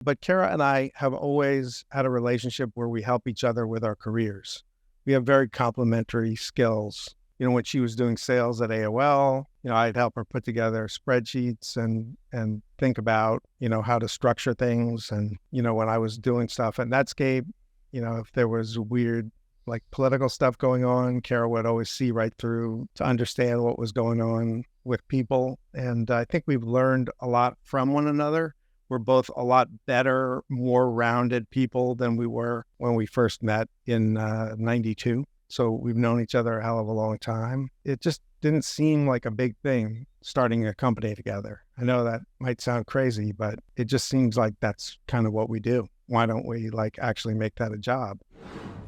But Kara and I have always had a relationship where we help each other with our careers. We have very complementary skills. When she was doing sales at AOL, I'd help her put together spreadsheets and think about, how to structure things. And, when I was doing stuff at Netscape, if there was weird, like political stuff going on, Kara would always see right through to understand what was going on with people. And I think we've learned a lot from one another. We're both a lot better, more rounded people than we were when we first met in 92. So we've known each other a hell of a long time. It just didn't seem like a big thing starting a company together. I know that might sound crazy, but it just seems like that's kind of what we do. Why don't we actually make that a job?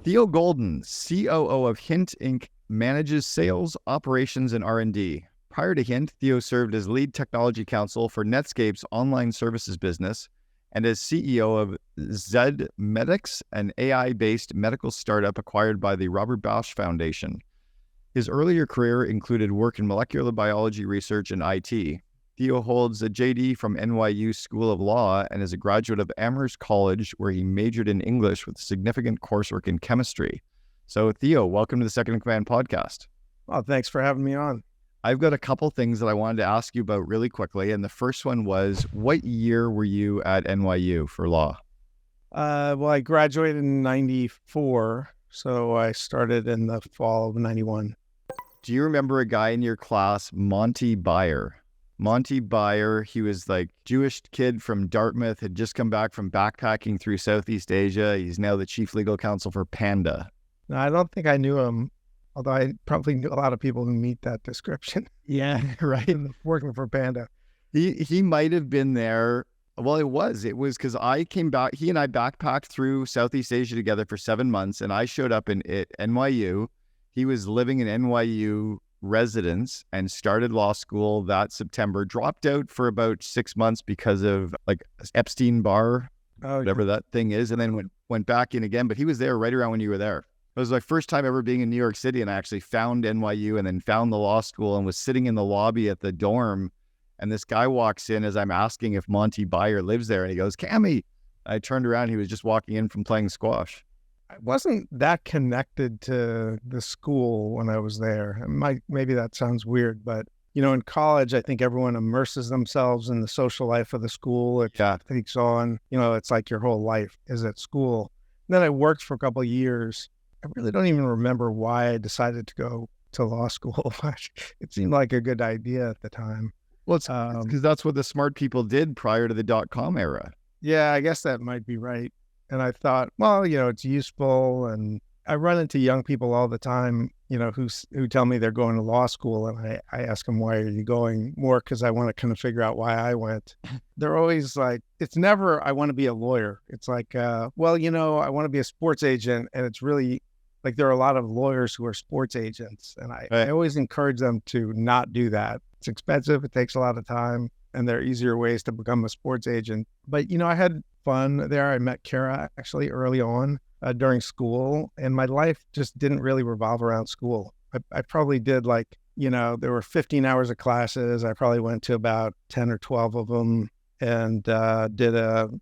Theo Goldin, COO of Hint Inc., manages sales, operations, and R&D. Prior to Hint, Theo served as lead technology counsel for Netscape's online services business and as CEO of ZMedics, an AI-based medical startup acquired by the Robert Bosch Foundation. His earlier career included work in molecular biology research and IT. Theo holds a JD from NYU School of Law and is a graduate of Amherst College, where he majored in English with significant coursework in chemistry. So Theo, welcome to the Second in Command podcast. Oh, thanks for having me on. I've got a couple things that I wanted to ask you about really quickly. And the first one was, what year were you at NYU for law? Well, I graduated in 94, so I started in the fall of 91. Do you remember a guy in your class, Monty Byer? Monty Byer, he was Jewish kid from Dartmouth, had just come back from backpacking through Southeast Asia. He's now the chief legal counsel for Panda. No, I don't think I knew him. Although I probably knew a lot of people who meet that description. Yeah, right. Working for Panda. He might have been there. Well, it was because I came back. He and I backpacked through Southeast Asia together for 7 months, and I showed up at NYU. He was living in NYU residence and started law school that September. Dropped out for about 6 months because of Epstein-Barr, whatever that thing is, and then went back in again. But he was there right around when you were there. It was my first time ever being in New York City, and I actually found NYU and then found the law school and was sitting in the lobby at the dorm. And this guy walks in as I'm asking if Monty Byer lives there, and he goes, "Cammy." I turned around, he was just walking in from playing squash. I wasn't that connected to the school when I was there. Maybe that sounds weird, but in college, I think everyone immerses themselves in the social life of the school. It takes on, it's like your whole life is at school. And then I worked for a couple of years. I really don't even remember why I decided to go to law school. It seemed like a good idea at the time. Well, it's because that's what the smart people did prior to the .com era. Yeah, I guess that might be right. And I thought, well, it's useful. And I run into young people all the time, who tell me they're going to law school. And I ask them, why are you going? More because I want to kind of figure out why I went. They're always like, it's never, I want to be a lawyer. It's like, I want to be a sports agent. And it's really, there are a lot of lawyers who are sports agents, and I always encourage them to not do that. It's expensive. It takes a lot of time, and there are easier ways to become a sports agent. But, I had fun there. I met Kara actually early on during school, and my life just didn't really revolve around school. I probably did there were 15 hours of classes. I probably went to about 10 or 12 of them and did 4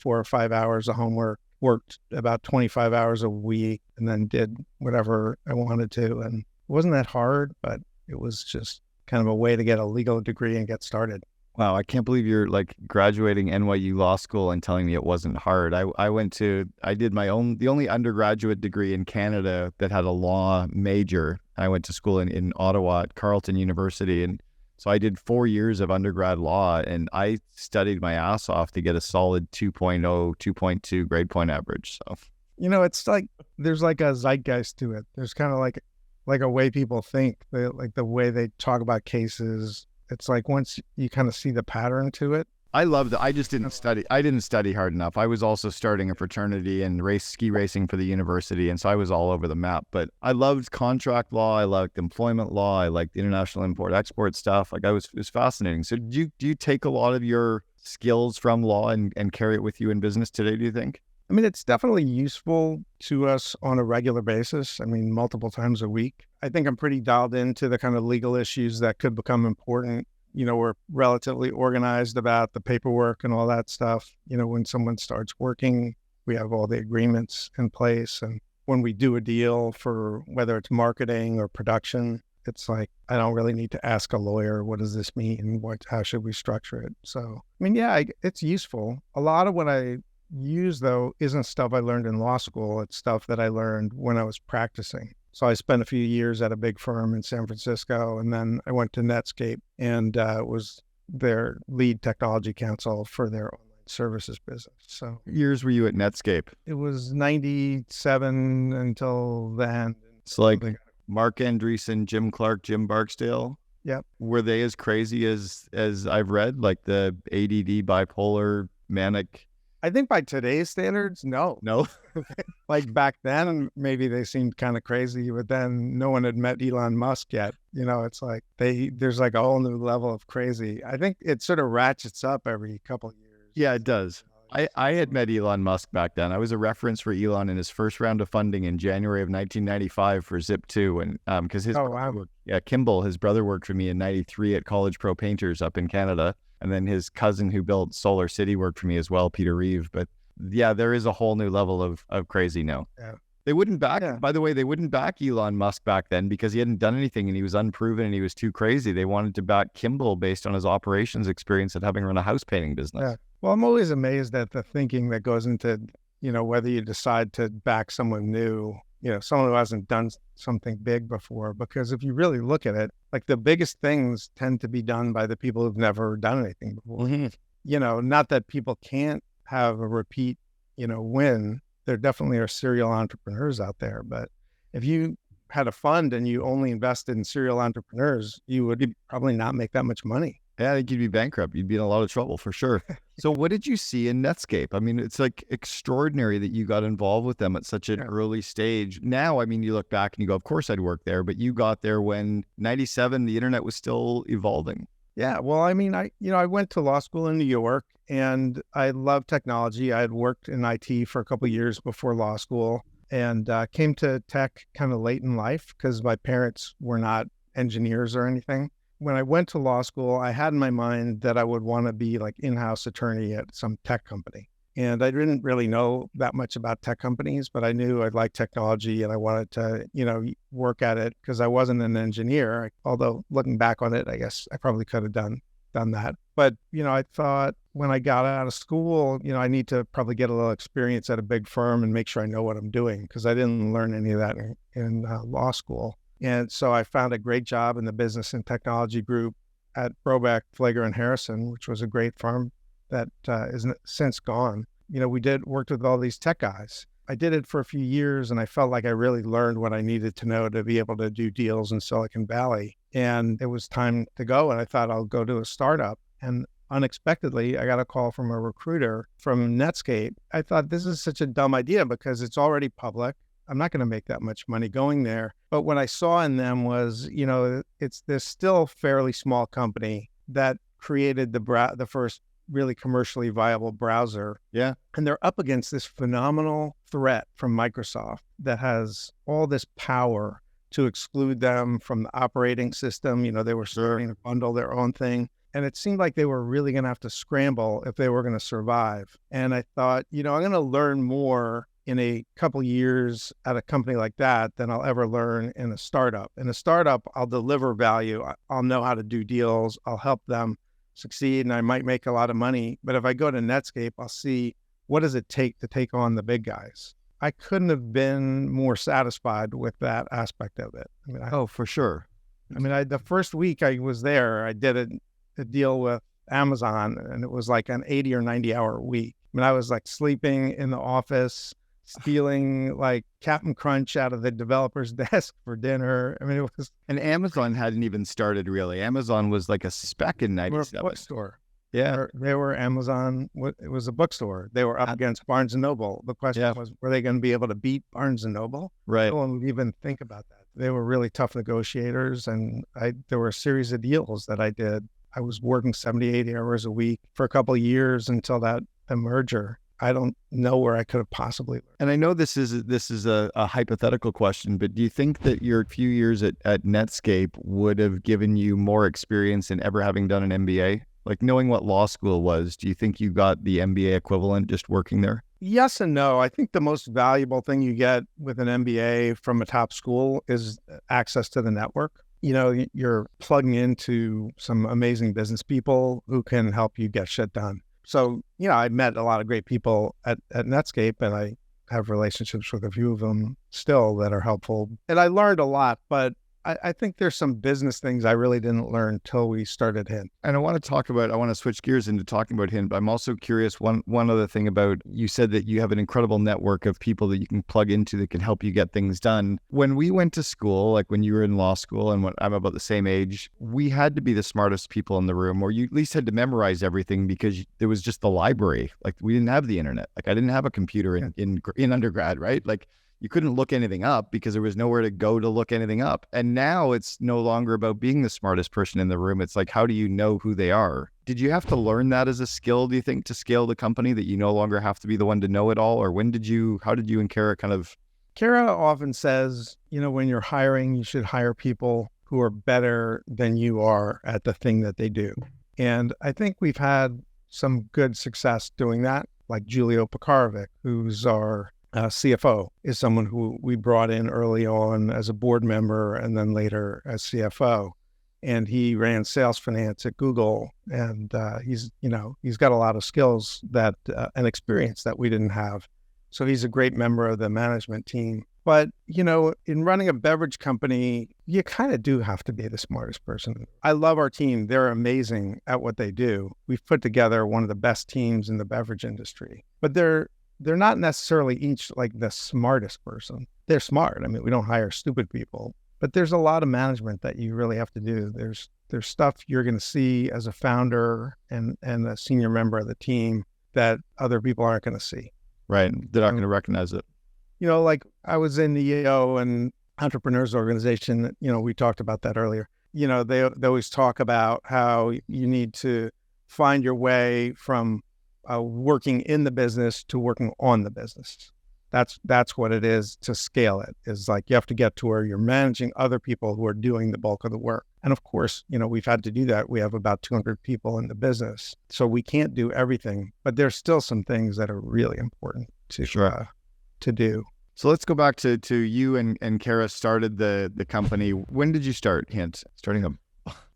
or 5 hours of homework. Worked about 25 hours a week and then did whatever I wanted to. And it wasn't that hard, but it was just kind of a way to get a legal degree and get started. Wow, I can't believe you're graduating NYU Law School and telling me it wasn't hard. I did the only undergraduate degree in Canada that had a law major. I went to school in Ottawa at Carleton University, and so I did 4 years of undergrad law, and I studied my ass off to get a solid 2.0, 2.2 grade point average. So, it's there's a zeitgeist to it. There's kind of like a way people think, the way they talk about cases. It's once you kind of see the pattern to it. I loved it. I just didn't study. I didn't study hard enough. I was also starting a fraternity and ski racing for the university. And so I was all over the map, but I loved contract law. I liked employment law. I liked international import export stuff. It was fascinating. So do you take a lot of your skills from law and carry it with you in business today, do you think? I mean, it's definitely useful to us on a regular basis. I mean, multiple times a week. I think I'm pretty dialed into the kind of legal issues that could become important we're relatively organized about the paperwork and all that stuff. When someone starts working, we have all the agreements in place. And when we do a deal for whether it's marketing or production, it's like, I don't really need to ask a lawyer, what does this mean? How should we structure it? So, it's useful. A lot of what I use, though, isn't stuff I learned in law school. It's stuff that I learned when I was practicing. So I spent a few years at a big firm in San Francisco, and then I went to Netscape and was their lead technology counsel for their online services business. So What years were you at Netscape? it was 97 until then. It's like Mark Andreessen, Jim Clark, Jim Barksdale. Yep. Were they as crazy as I've read, like the ADD, bipolar, manic? I think by today's standards, no. No. Like back then, maybe they seemed kind of crazy, but then no one had met Elon Musk yet. It's like there's like a whole new level of crazy. I think it sort of ratchets up every couple of years. Yeah, it does. I had met Elon Musk back then. I was a reference for Elon in his first round of funding in January of 1995 for Zip2. And because Kimball, his brother, worked for me in 93 at College Pro Painters up in Canada. And then his cousin who built Solar City worked for me as well, Peter Reeve. But yeah, there is a whole new level of crazy now. Yeah. They wouldn't back, by the way, they wouldn't back Elon Musk back then because he hadn't done anything and he was unproven and he was too crazy. They wanted to back Kimball based on his operations experience at having run a house painting business. Yeah. Well, I'm always amazed at the thinking that goes into, whether you decide to back someone new, someone who hasn't done something big before, because if you really look at it, like the biggest things tend to be done by the people who've never done anything before. Mm-hmm. Not that people can't have a repeat, win. There definitely are serial entrepreneurs out there, but if you had a fund and you only invested in serial entrepreneurs, you would probably not make that much money. Yeah, I think you'd be bankrupt. You'd be in a lot of trouble for sure. So what did you see in Netscape? I mean, it's like extraordinary that you got involved with them at such an early stage. Now, you look back and you go, of course I'd work there, but you got there when 97, the internet was still evolving. Yeah. Well, I went to law school in New York and I love technology. I had worked in IT for a couple of years before law school and came to tech kind of late in life because my parents were not engineers or anything. When I went to law school, I had in my mind that I would want to be like in-house attorney at some tech company. And I didn't really know that much about tech companies, but I knew I'd like technology and I wanted to, work at it because I wasn't an engineer. Although looking back on it, I guess I probably could have done that. But, I thought when I got out of school, I need to probably get a little experience at a big firm and make sure I know what I'm doing because I didn't learn any of that in law school. And so I found a great job in the business and technology group at Brobeck, Flager and Harrison, which was a great firm that is since gone. We worked with all these tech guys. I did it for a few years and I felt like I really learned what I needed to know to be able to do deals in Silicon Valley. And it was time to go. And I thought I'll go to a startup. And unexpectedly, I got a call from a recruiter from Netscape. I thought this is such a dumb idea because it's already public. I'm not going to make that much money going there. But what I saw in them was, it's this still fairly small company that created the first really commercially viable browser. Yeah. And they're up against this phenomenal threat from Microsoft that has all this power to exclude them from the operating system. They were starting to bundle their own thing. And it seemed like they were really going to have to scramble if they were going to survive. And I thought, I'm going to learn more in a couple years at a company like that than I'll ever learn in a startup. In a startup, I'll deliver value. I'll know how to do deals. I'll help them succeed and I might make a lot of money. But if I go to Netscape, I'll see what does it take to take on the big guys. I couldn't have been more satisfied with that aspect of it. For sure. The first week I was there, I did a deal with Amazon and it was like an 80 or 90 hour week. I was like sleeping in the office, stealing like Captain Crunch out of the developer's desk for dinner. It was... And Amazon hadn't even started really. Amazon was like a spec in 97. They were a bookstore. Yeah. They were Amazon. It was a bookstore. They were up against Barnes & Noble. The question was, were they going to be able to beat Barnes & Noble? Right. No one would even think about that. They were really tough negotiators. And there were a series of deals that I did. I was working 70, 80 hours a week for a couple of years until the merger. I don't know where I could have possibly learned. And I know this is a hypothetical question, but do you think that your few years at Netscape would have given you more experience than ever having done an MBA? Like knowing what law school was, do you think you got the MBA equivalent just working there? Yes and no. I think the most valuable thing you get with an MBA from a top school is access to the network. You're plugging into some amazing business people who can help you get shit done. So, I met a lot of great people at Netscape, and I have relationships with a few of them still that are helpful. And I learned a lot, but I think there's some business things I really didn't learn until we started Hint. And I want to switch gears into talking about Hint, but I'm also curious, one other thing about, you said that you have an incredible network of people that you can plug into that can help you get things done. When we went to school, like when you were in law school, and when I'm about the same age, we had to be the smartest people in the room, or you at least had to memorize everything because there was just the library. Like we didn't have the internet. Like I didn't have a computer in undergrad, right? Like you couldn't look anything up because there was nowhere to go to look anything up. And now it's no longer about being the smartest person in the room. It's like, how do you know who they are? Did you have to learn that as a skill, do you think, to scale the company, that you no longer have to be the one to know it all? Or how did you and Kara Kara often says, when you're hiring, you should hire people who are better than you are at the thing that they do. And I think we've had some good success doing that. Like Julio Pekarovic, who's our CFO, is someone who we brought in early on as a board member and then later as CFO. And he ran sales finance at Google. And he's got a lot of skills and experience that we didn't have. So he's a great member of the management team. But, in running a beverage company, you kind of do have to be the smartest person. I love our team. They're amazing at what they do. We've put together one of the best teams in the beverage industry. But they're not necessarily each like the smartest person. They're smart. I mean, we don't hire stupid people, but there's a lot of management that you really have to do. There's stuff you're going to see as a founder and a senior member of the team that other people aren't going to see. Right. They're not going to recognize it. Like I was in the EO and Entrepreneurs Organization, we talked about that earlier. They always talk about how you need to find your way from working in the business to working on the business. That's what it is to scale it. Is like you have to get to where you're managing other people who are doing the bulk of the work. And of course, we've had to do that. We have about 200 people in the business, so we can't do everything. But there's still some things that are really important to do. So let's go back to you and Kara started the company. When did you start Hint? Starting up?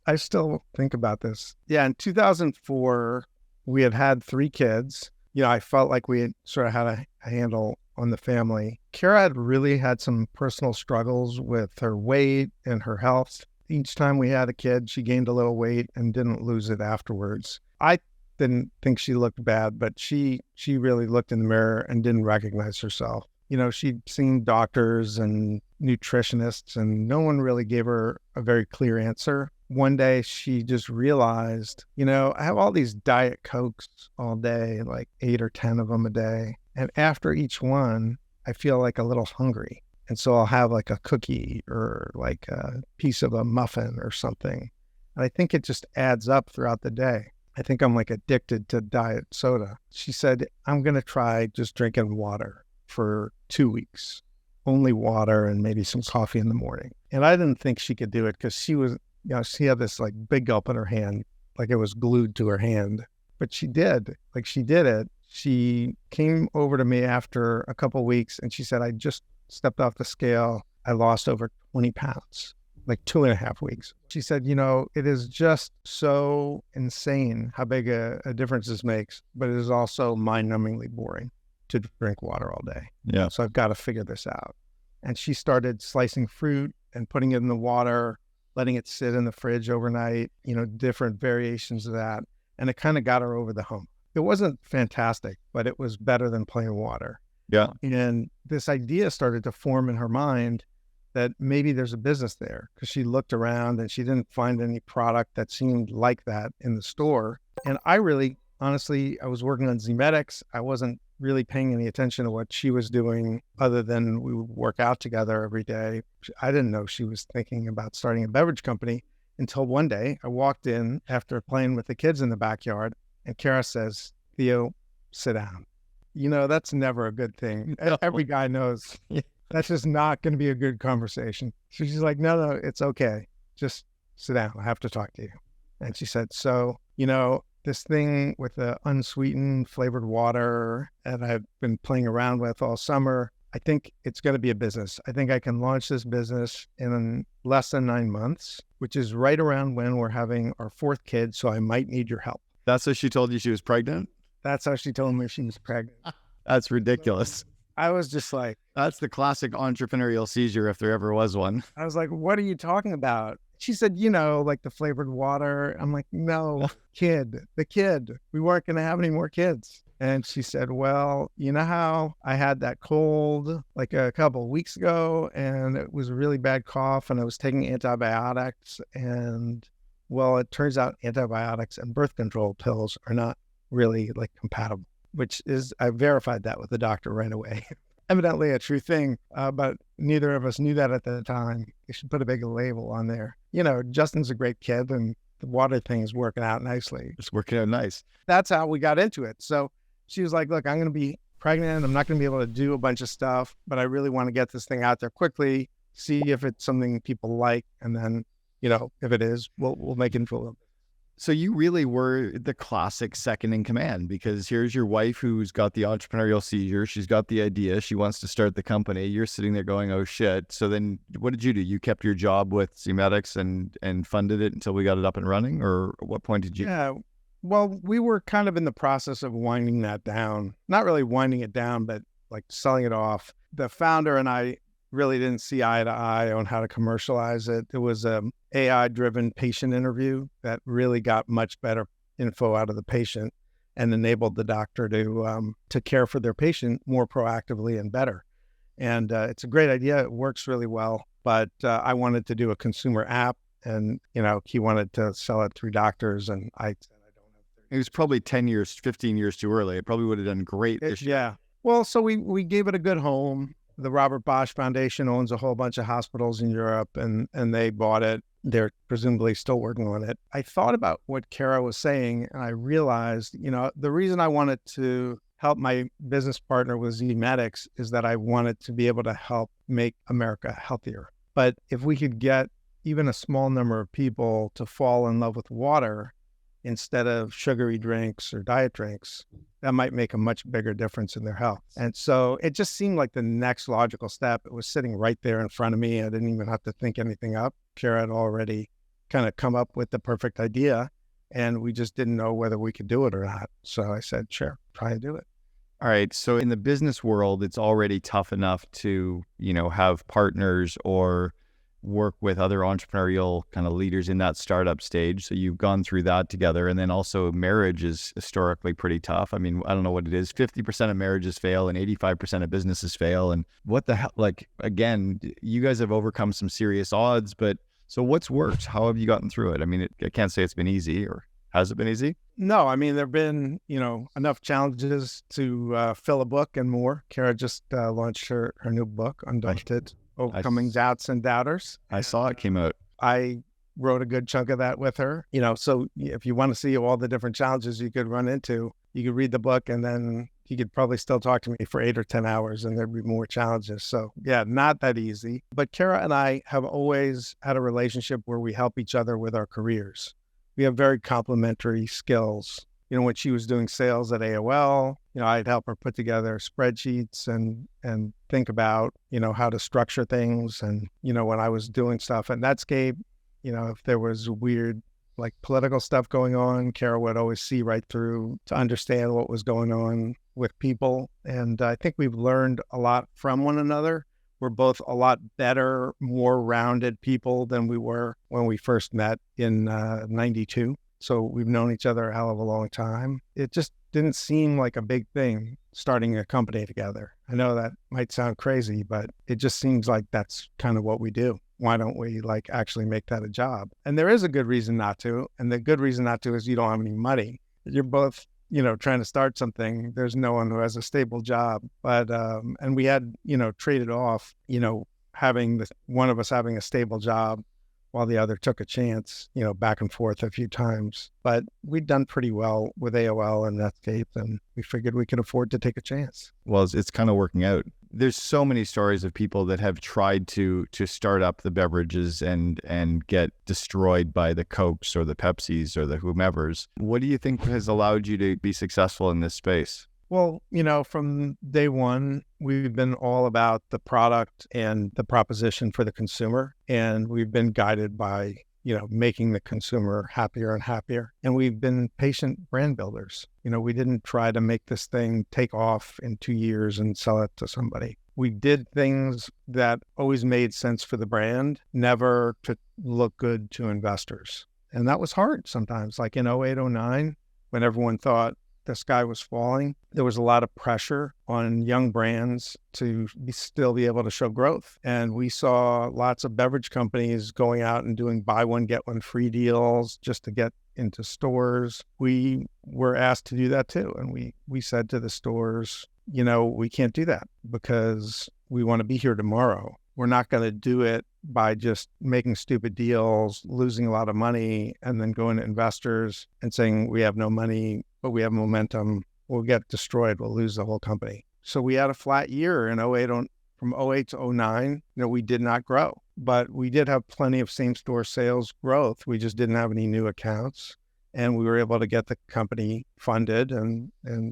I still think about this. Yeah, in 2004. We had 3 kids. I felt like we had sort of had a handle on the family. Kara had really had some personal struggles with her weight and her health. Each time we had a kid, she gained a little weight and didn't lose it afterwards. I didn't think she looked bad, but she really looked in the mirror and didn't recognize herself. She'd seen doctors and nutritionists, and no one really gave her a very clear answer. One day she just realized, I have all these Diet Cokes all day, like 8 or 10 of them a day. And after each one, I feel like a little hungry. And so I'll have like a cookie or like a piece of a muffin or something. And I think it just adds up throughout the day. I think I'm like addicted to diet soda. She said, I'm going to try just drinking water for 2 weeks, only water and maybe some coffee in the morning. And I didn't think she could do it because she was, she had this like big gulp in her hand, like it was glued to her hand, but she did it. She came over to me after a couple of weeks and she said, I just stepped off the scale. I lost over 20 pounds, like 2.5 weeks. She said, it is just so insane how big a difference this makes, but it is also mind-numbingly boring to drink water all day. Yeah. So I've got to figure this out. And she started slicing fruit and putting it in the water, letting it sit in the fridge overnight, different variations of that. And it kind of got her over the hump. It wasn't fantastic, but it was better than plain water. Yeah. And this idea started to form in her mind that maybe there's a business there, because she looked around and she didn't find any product that seemed like that in the store. And I really, honestly, I was working on Z-Medics. I wasn't really paying any attention to what she was doing other than we would work out together every day. I didn't know she was thinking about starting a beverage company until one day I walked in after playing with the kids in the backyard and Kara says, Theo, sit down. that's never a good thing. Every guy knows that's just not going to be a good conversation. So she's like, no, it's okay. Just sit down. I have to talk to you. And she said, so, this thing with the unsweetened flavored water that I've been playing around with all summer, I think it's going to be a business. I think I can launch this business in less than 9 months, which is right around when we're having our 4th kid. So I might need your help. That's what she told you she was pregnant? That's how she told me she was pregnant. That's ridiculous. I was just like, that's the classic entrepreneurial seizure if there ever was one. I was like, what are you talking about? She said, like the flavored water. I'm like, no, the kid. We weren't going to have any more kids. And she said, well, you know how I had that cold like a couple of weeks ago and it was a really bad cough and I was taking antibiotics and well, it turns out antibiotics and birth control pills are not really like compatible, which is, I verified that with the doctor right away. Evidently a true thing, but neither of us knew that at the time. You should put a big label on there. Justin's a great kid and the water thing is working out nicely. It's working out nice. That's how we got into it. So she was like, look, I'm going to be pregnant. I'm not going to be able to do a bunch of stuff, but I really want to get this thing out there quickly, see if it's something people like. And then, if it is, we'll make it into a little bit. So you really were the classic second in command, because here's your wife who's got the entrepreneurial seizure. She's got the idea. She wants to start the company. You're sitting there going, oh shit. So then what did you do? You kept your job with Zemetics and funded it until we got it up and running? Or at what point did you? Yeah. Well, we were kind of in the process of winding that down. Not really winding it down, but like selling it off. The founder and I really didn't see eye to eye on how to commercialize it. It was an AI-driven patient interview that really got much better info out of the patient and enabled the doctor to care for their patient more proactively and better. And it's a great idea. It works really well. But I wanted to do a consumer app, and he wanted to sell it through doctors, and I said I don't have. It was probably 10 years, 15 years too early. It probably would have done great this year. Yeah. Well, so we gave it a good home. The Robert Bosch Foundation owns a whole bunch of hospitals in Europe, and they bought it. They're presumably still working on it. I thought about what Kara was saying, and I realized, the reason I wanted to help my business partner with Zemetics is that I wanted to be able to help make America healthier. But if we could get even a small number of people to fall in love with water instead of sugary drinks or diet drinks, that might make a much bigger difference in their health. And so it just seemed like the next logical step. It was sitting right there in front of me. I didn't even have to think anything up. Kara had already kind of come up with the perfect idea, and we just didn't know whether we could do it or not. So I said, sure, try and do it. All right. So in the business world, it's already tough enough to, have partners or work with other entrepreneurial kind of leaders in that startup stage. So you've gone through that together. And then also marriage is historically pretty tough. I mean, I don't know what it is. 50% of marriages fail and 85% of businesses fail. And what the hell, again, you guys have overcome some serious odds, but so what's worked? How have you gotten through it? I mean, I can't say it's been easy, or has it been easy? No, I mean, there've been, enough challenges to fill a book and more. Kara just launched her new book, Undaunted. Overcoming Doubts and Doubters. I saw it came out. I wrote a good chunk of that with her. So if you want to see all the different challenges you could run into, you could read the book, and then you could probably still talk to me for 8 or 10 hours and there'd be more challenges. So yeah, not that easy. But Kara and I have always had a relationship where we help each other with our careers. We have very complementary skills. When she was doing sales at AOL, I'd help her put together spreadsheets and think about, how to structure things. And, when I was doing stuff at Netscape, if there was weird, like political stuff going on, Kara would always see right through to understand what was going on with people. And I think we've learned a lot from one another. We're both a lot better, more rounded people than we were when we first met in 92. So we've known each other a hell of a long time. It just didn't seem like a big thing starting a company together. I know that might sound crazy, but it just seems like that's kind of what we do. Why don't we actually make that a job? And there is a good reason not to. And the good reason not to is you don't have any money. You're both, trying to start something. There's no one who has a stable job. But, and we had, traded off, having one of us having a stable job while the other took a chance, back and forth a few times. But we'd done pretty well with AOL and Netscape, and we figured we could afford to take a chance. Well, it's kind of working out. There's so many stories of people that have tried to start up the beverages and get destroyed by the Cokes or the Pepsis or the whomevers. What do you think has allowed you to be successful in this space? Well, from day one, we've been all about the product and the proposition for the consumer. And we've been guided by, making the consumer happier and happier. And we've been patient brand builders. We didn't try to make this thing take off in 2 years and sell it to somebody. We did things that always made sense for the brand, never to look good to investors. And that was hard sometimes, like in 08, 09, when everyone thought the sky was falling. There was a lot of pressure on young brands to still be able to show growth. And we saw lots of beverage companies going out and doing buy one, get one free deals just to get into stores. We were asked to do that too. And we said to the stores, we can't do that because we want to be here tomorrow. We're not going to do it by just making stupid deals, losing a lot of money, and then going to investors and saying, we have no money, but we have momentum. We'll get destroyed. We'll lose the whole company. So we had a flat year in 08, from 08 to 09. We did not grow, but we did have plenty of same-store sales growth. We just didn't have any new accounts. And we were able to get the company funded and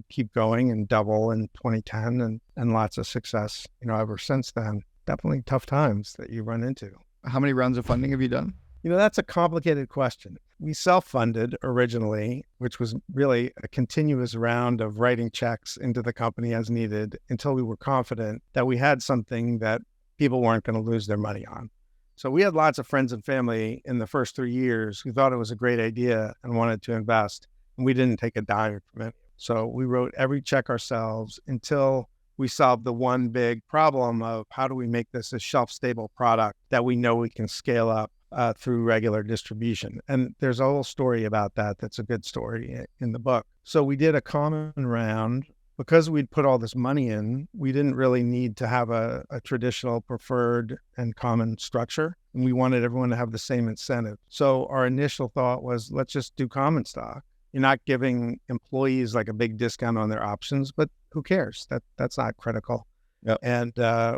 keep going and double in 2010 and lots of success, ever since then. Definitely tough times that you run into. How many rounds of funding have you done? That's a complicated question. We self-funded originally, which was really a continuous round of writing checks into the company as needed until we were confident that we had something that people weren't going to lose their money on. So we had lots of friends and family in the first 3 years who thought it was a great idea and wanted to invest, and we didn't take a dime from it. So we wrote every check ourselves until we solved the one big problem of how do we make this a shelf-stable product that we know we can scale up through regular distribution. And there's a whole story about that that's a good story in the book. So we did a common round. Because we'd put all this money in, we didn't really need to have a traditional preferred and common structure. And we wanted everyone to have the same incentive. So our initial thought was, let's just do common stock. You're not giving employees like a big discount on their options, but who cares? That's not critical. Yep. And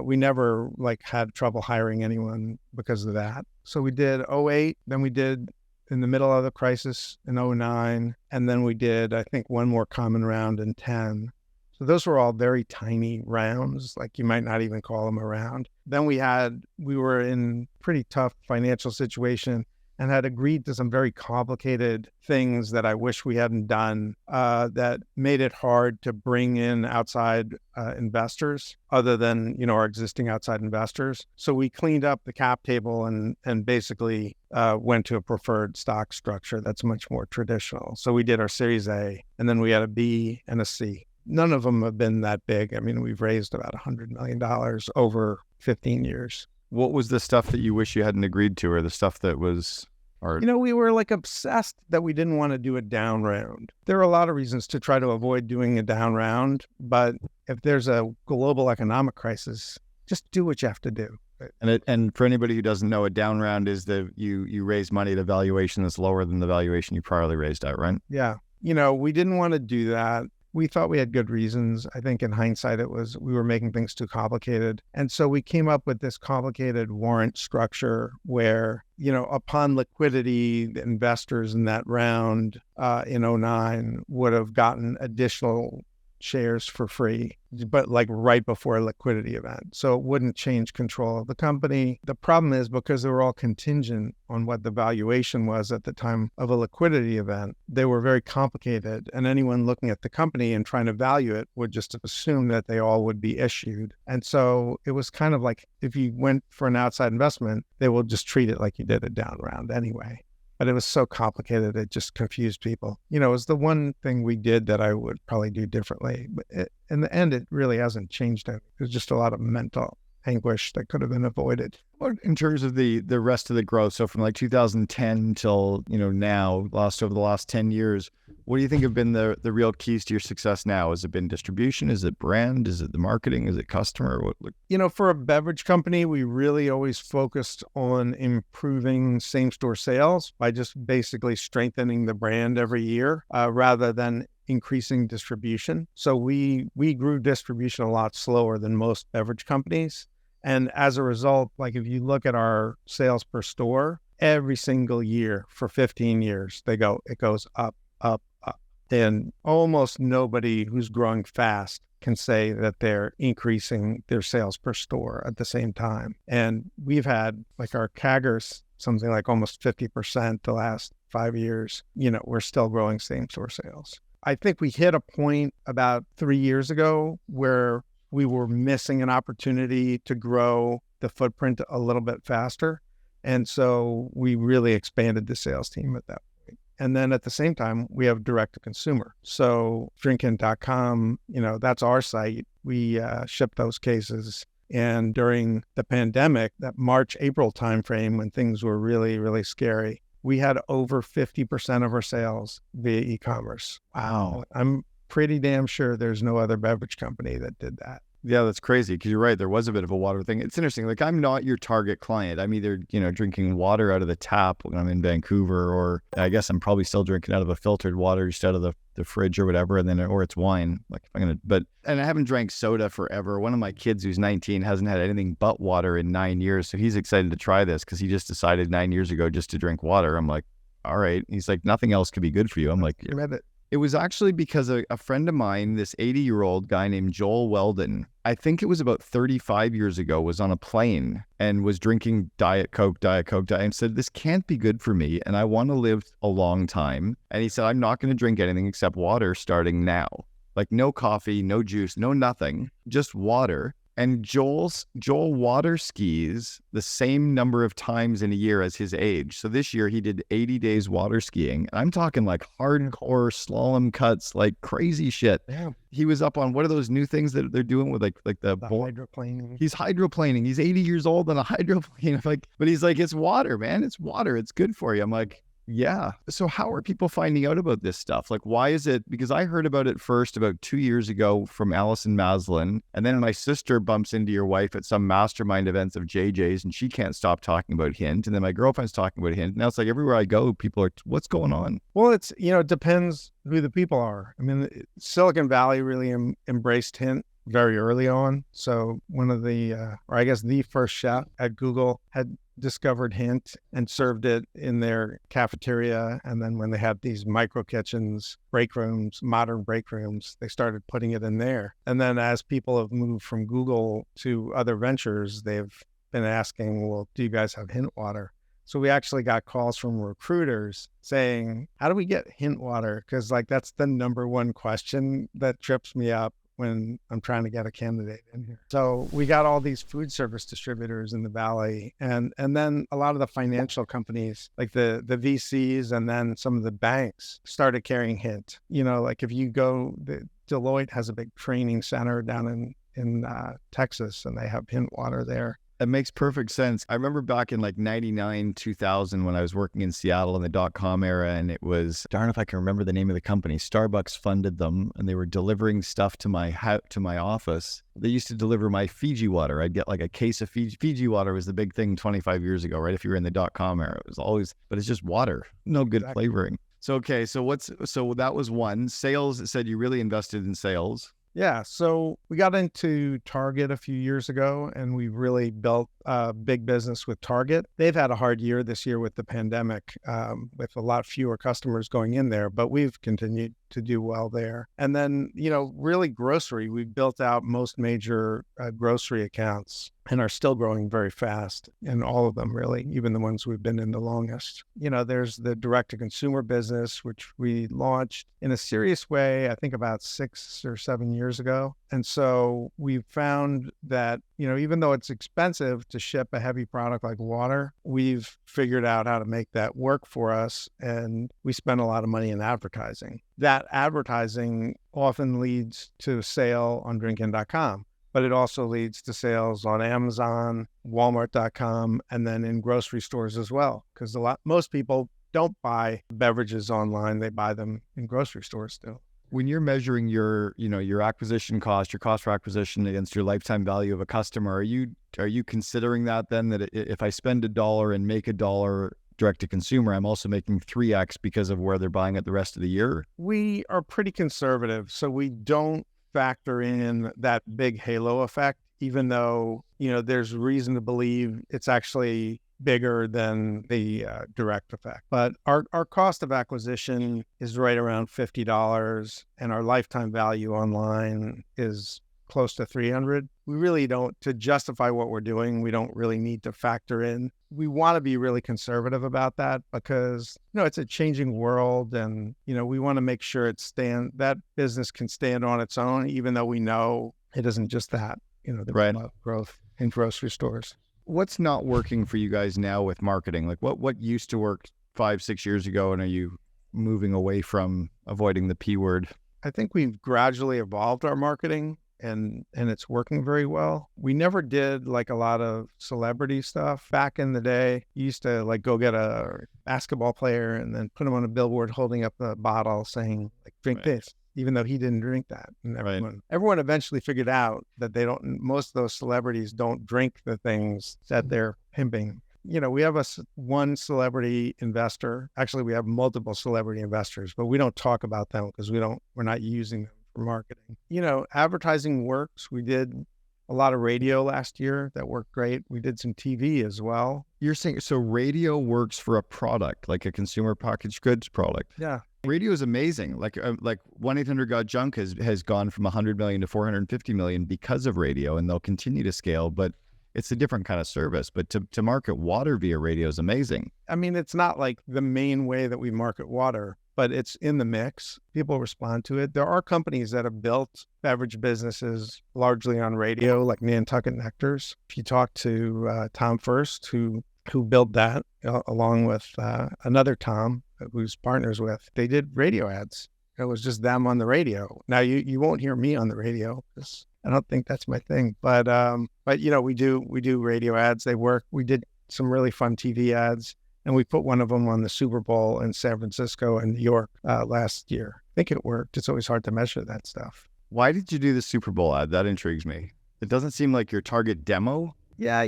we never had trouble hiring anyone because of that. So we did 08, then we did in the middle of the crisis in 09, and then we did, I think, one more common round in 10. So those were all very tiny rounds, like you might not even call them a round. Then we were in pretty tough financial situation and had agreed to some very complicated things that I wish we hadn't done that made it hard to bring in outside investors other than, our existing outside investors. So we cleaned up the cap table and basically went to a preferred stock structure that's much more traditional. So we did our Series A, and then we had a B and a C. None of them have been that big. I mean, we've raised about $100 million over 15 years. What was the stuff that you wish you hadn't agreed to, or the stuff that was hard? We were obsessed that we didn't want to do a down round. There are a lot of reasons to try to avoid doing a down round, but if there's a global economic crisis, just do what you have to do. And for anybody who doesn't know, a down round is you raise money at a valuation that's lower than the valuation you priorly raised at, right? Yeah. We didn't want to do that. We thought we had good reasons. I think in hindsight, we were making things too complicated. And so we came up with this complicated warrant structure where, upon liquidity, the investors in that round in 09 would have gotten additional shares for free, but right before a liquidity event. So it wouldn't change control of the company. The problem is because they were all contingent on what the valuation was at the time of a liquidity event, they were very complicated. And anyone looking at the company and trying to value it would just assume that they all would be issued. And so it was kind of like if you went for an outside investment, they will just treat it like you did a down round anyway. But it was so complicated, it just confused people. It was the one thing we did that I would probably do differently. But in the end, it really hasn't changed it. It was just a lot of mental anguish that could have been avoided. What in terms of the rest of the growth? So from like 2010 till, now, over the last 10 years, what do you think have been the real keys to your success now? Has it been distribution? Is it brand? Is it the marketing? Is it customer? For a beverage company, we really always focused on improving same-store sales by just basically strengthening the brand every year rather than increasing distribution. So we grew distribution a lot slower than most beverage companies. And as a result, like if you look at our sales per store, every single year for 15 years, it goes up, up, up. And almost nobody who's growing fast can say that they're increasing their sales per store at the same time. And we've had like our CAGRs, something like almost 50% the last 5 years. We're still growing same store sales. I think we hit a point about 3 years ago where we were missing an opportunity to grow the footprint a little bit faster. And so we really expanded the sales team at that point. And then at the same time, we have direct to consumer. So drinkhint.com, that's our site. We ship those cases. And during the pandemic, that March, April timeframe when things were really, really scary, we had over 50% of our sales via e-commerce. Wow. I'm pretty damn sure there's no other beverage company that did that. Yeah, that's crazy because you're right. There was a bit of a water thing. It's interesting. Like I'm not your target client. I'm either, drinking water out of the tap when I'm in Vancouver, or I guess I'm probably still drinking out of a filtered water just out of the fridge or whatever. And then, or it's wine. And I haven't drank soda forever. One of my kids who's 19 hasn't had anything but water in 9 years. So he's excited to try this because he just decided 9 years ago just to drink water. I'm like, all right. He's like, nothing else could be good for you. I'm like, You read it. It was actually because a friend of mine, this 80-year-old guy named Joel Weldon, I think it was about 35 years ago, was on a plane and was drinking Diet Coke, and said, this can't be good for me. And I want to live a long time. And he said, I'm not going to drink anything except water starting now. Like no coffee, no juice, no nothing, just water. And Joel water skis the same number of times in a year as his age. So this year he did 80 days water skiing. I'm talking like hardcore slalom cuts, like crazy shit. Yeah. He was up on what are those new things that they're doing with like the hydroplaning. He's hydroplaning. He's 80 years old on a hydroplane. But he's like, it's water, man. It's water. It's good for you. I'm like, yeah. So how are people finding out about this stuff? Like, why is it? Because I heard about it first about 2 years ago from Allison Maslin. And then my sister bumps into your wife at some mastermind events of JJ's and she can't stop talking about Hint. And then my girlfriend's talking about Hint. Now it's like everywhere I go, people are, what's going on? Well, it's, it depends who the people are. I mean, Silicon Valley really embraced Hint very early on. So one of the, or I guess the first chef at Google had discovered Hint and served it in their cafeteria. And then when they had these micro kitchens, break rooms, modern break rooms, they started putting it in there. And then as people have moved from Google to other ventures, they've been asking, well, do you guys have Hint water? So we actually got calls from recruiters saying, how do we get Hint water? Because that's the number one question that trips me up when I'm trying to get a candidate in here. So we got all these food service distributors in the Valley, and then a lot of the financial companies, like the VCs, and then some of the banks started carrying Hint. Like if you go, Deloitte has a big training center down in Texas, and they have Hint water there. That makes perfect sense. I remember back in like 99, 2000 when I was working in Seattle in the .com era, and it was, darn if I can remember the name of the company. Starbucks funded them and they were delivering stuff to my office. They used to deliver my Fiji water. I'd get like a case of Fiji water was the big thing 25 years ago, right? If you were in the .com era, it was always, but it's just water, no good flavoring. So, okay. So that was one. Sales, it said you really invested in sales. Yeah. So we got into Target a few years ago and we really built a big business with Target. They've had a hard year this year with the pandemic, with a lot fewer customers going in there, but we've continued to do well there. And then, really grocery, we built out most major grocery accounts and are still growing very fast in all of them, really, even the ones we've been in the longest. There's the direct-to-consumer business, which we launched in a serious way, I think about 6 or 7 years ago. And so we found that, even though it's expensive to ship a heavy product like water, we've figured out how to make that work for us. And we spend a lot of money in advertising. That advertising often leads to a sale on drinkhint.com. but it also leads to sales on Amazon, Walmart.com, and then in grocery stores as well. Because most people don't buy beverages online; they buy them in grocery stores still. When you're measuring your, your acquisition cost, your cost for acquisition against your lifetime value of a customer, are you considering that then that if I spend $1 and make $1 direct to consumer, I'm also making 3x because of where they're buying it the rest of the year? We are pretty conservative, so we don't factor in that big halo effect, even though, there's reason to believe it's actually bigger than the direct effect. But our cost of acquisition is right around $50, and our lifetime value online is close to 300. We really don't, to justify what we're doing, we don't really need to factor in. We want to be really conservative about that because, it's a changing world, and, we want to make sure that business can stand on its own, even though we know it isn't just that, Right. growth in grocery stores. What's not working for you guys now with marketing? Like what used to work 5-6 years ago, and are you moving away from avoiding the P word? I think we've gradually evolved our marketing, and it's working very well. We never did like a lot of celebrity stuff. Back in the day, you used to like go get a basketball player and then put him on a billboard holding up a bottle saying like, drink Right. this, even though he didn't drink that. And everyone eventually figured out that most of those celebrities don't drink the things that they're pimping. We have one celebrity investor. Actually, we have multiple celebrity investors, but we don't talk about them because we're not using them for marketing. Advertising works. We did a lot of radio last year. That worked great. We did some TV as well. You're saying, so radio works for a product, like a consumer packaged goods product. Yeah. Radio is amazing. Like 1-800-GOT-JUNK has gone from 100 million to 450 million because of radio, and they'll continue to scale, but it's a different kind of service. But to market water via radio is amazing. I mean, it's not like the main way that we market water, but it's in the mix. People respond to it. There are companies that have built beverage businesses largely on radio, like Nantucket Nectars. If you talk to Tom First, who built that along with another Tom, who's partners with, they did radio ads. It was just them on the radio. Now you won't hear me on the radio because I don't think that's my thing. But we do radio ads. They work. We did some really fun TV ads, and we put one of them on the Super Bowl in San Francisco and New York last year. I think it worked. It's always hard to measure that stuff. Why did you do the Super Bowl ad? That intrigues me. It doesn't seem like your target demo. Yeah,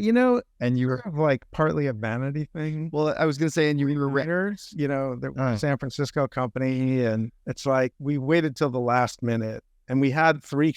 and you were like partly a vanity thing. Well, I was going to say, and you were winners, the San Francisco company, and it's like we waited till the last minute, and we had three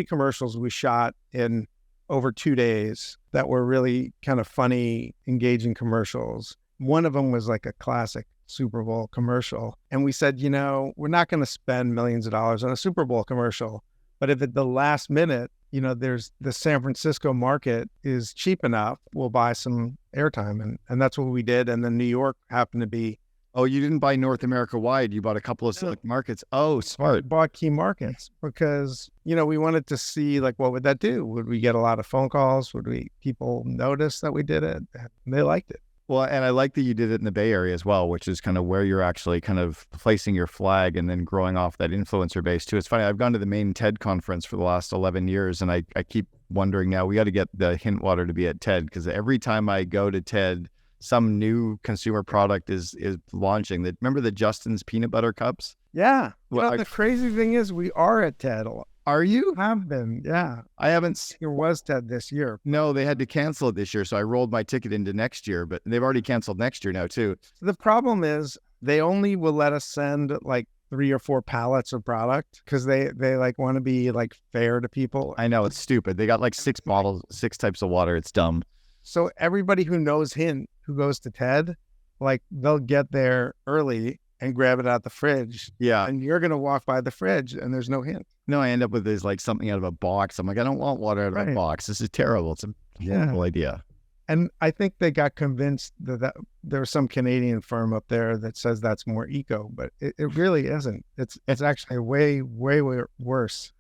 commercials we shot in over 2 days that were really kind of funny, engaging commercials. One of them was like a classic Super Bowl commercial, and we said, we're not going to spend millions of dollars on a Super Bowl commercial, but if at the last minute, there's the San Francisco market is cheap enough, we'll buy some airtime. And that's what we did. And then New York happened to be. Oh, you didn't buy North America wide. You bought a couple of select markets. Oh, smart. Bought key markets because, we wanted to see like, what would that do? Would we get a lot of phone calls? Would people notice that we did it? And they liked it. Well, and I like that you did it in the Bay Area as well, which is kind of where you're actually kind of placing your flag and then growing off that influencer base too. It's funny, I've gone to the main TED conference for the last 11 years, and I keep wondering now, we got to get the hint water to be at TED, because every time I go to TED, some new consumer product is launching. Remember the Justin's peanut butter cups? Yeah. The crazy thing is we are at TED a lot. Are you? Have been, yeah. I haven't. It was TED this year. No, they had to cancel it this year, so I rolled my ticket into next year, but they've already canceled next year now too. The problem is they only will let us send like 3 or 4 pallets of product because they like want to be like fair to people. I know, it's stupid. They got like 6 bottles, 6 types of water. It's dumb. So everybody who knows Hint, who goes to TED, like they'll get there early and grab it out the fridge. Yeah. And you're going to walk by the fridge and there's no Hint. No, I end up with this like something out of a box. I'm like, I don't want water out of a box. This is terrible. It's a horrible idea. And I think they got convinced that there's some Canadian firm up there that says that's more eco, but it really isn't. It's actually way, way, way worse.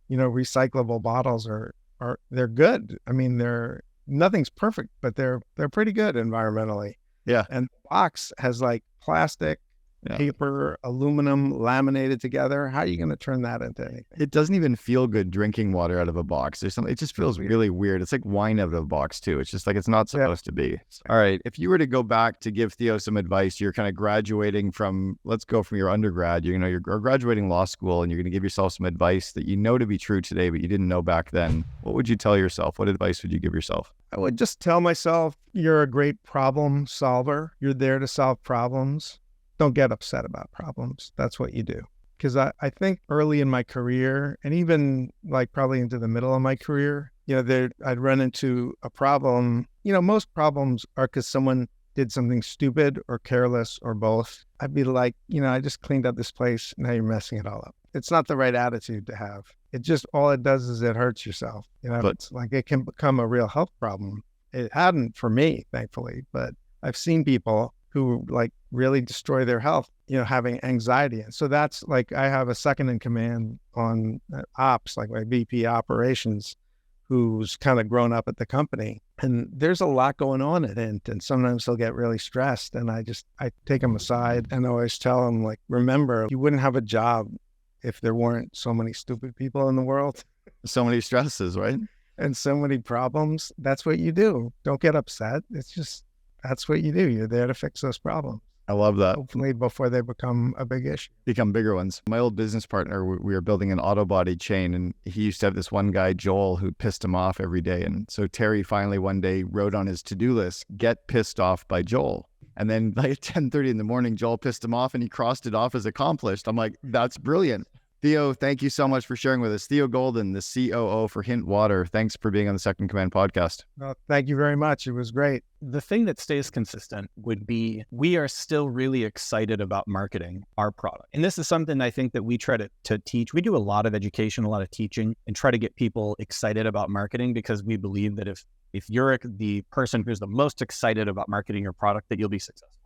Recyclable bottles they're good. I mean, nothing's perfect, but they're pretty good environmentally. Yeah. And the box has like plastic Yeah. paper, aluminum, laminated together. How are you going to turn that into anything? It doesn't even feel good drinking water out of a box. There's something, it just feels really weird. It's like wine out of a box too. It's just like, it's not supposed to be. All right. If you were to go back to give Theo some advice, you're kind of graduating from, let's go from your undergrad, you know, you're graduating law school and you're going to give yourself some advice that you know to be true today, but you didn't know back then. What would you tell yourself? What advice would you give yourself? I would just tell myself, you're a great problem solver. You're there to solve problems. Don't get upset about problems. That's what you do. Because I think early in my career, and even like probably into the middle of my career, you know, I'd run into a problem. You know, most problems are because someone did something stupid or careless or both. I'd be like, you know, I just cleaned up this place. Now you're messing it all up. It's not the right attitude to have. It just, all it does is it hurts yourself. You know, it's like it can become a real health problem. It hadn't for me, thankfully, but I've seen people who like really destroy their health, you know, having anxiety. And so that's like, I have a second in command on ops, like my VP operations, who's kind of grown up at the company. And there's a lot going on at Int. And sometimes he'll get really stressed. And I take him aside and always tell him, like, remember, you wouldn't have a job if there weren't so many stupid people in the world. So many stresses, right? And so many problems. That's what you do. Don't get upset. It's just, that's what you do. You're there to fix those problems. I love that. Hopefully before they become a big issue. Become bigger ones. My old business partner, we were building an auto body chain, and he used to have this one guy, Joel, who pissed him off every day. And so Terry finally one day wrote on his to-do list, get pissed off by Joel. And then like at 10:30 in the morning, Joel pissed him off and he crossed it off as accomplished. I'm like, that's brilliant. Theo, thank you so much for sharing with us. Theo Goldin, the COO for Hint Water. Thanks for being on the Second Command podcast. Well, thank you very much. It was great. The thing that stays consistent would be we are still really excited about marketing our product. And this is something I think that we try to teach. We do a lot of education, a lot of teaching, and try to get people excited about marketing, because we believe that if you're the person who's the most excited about marketing your product, that you'll be successful.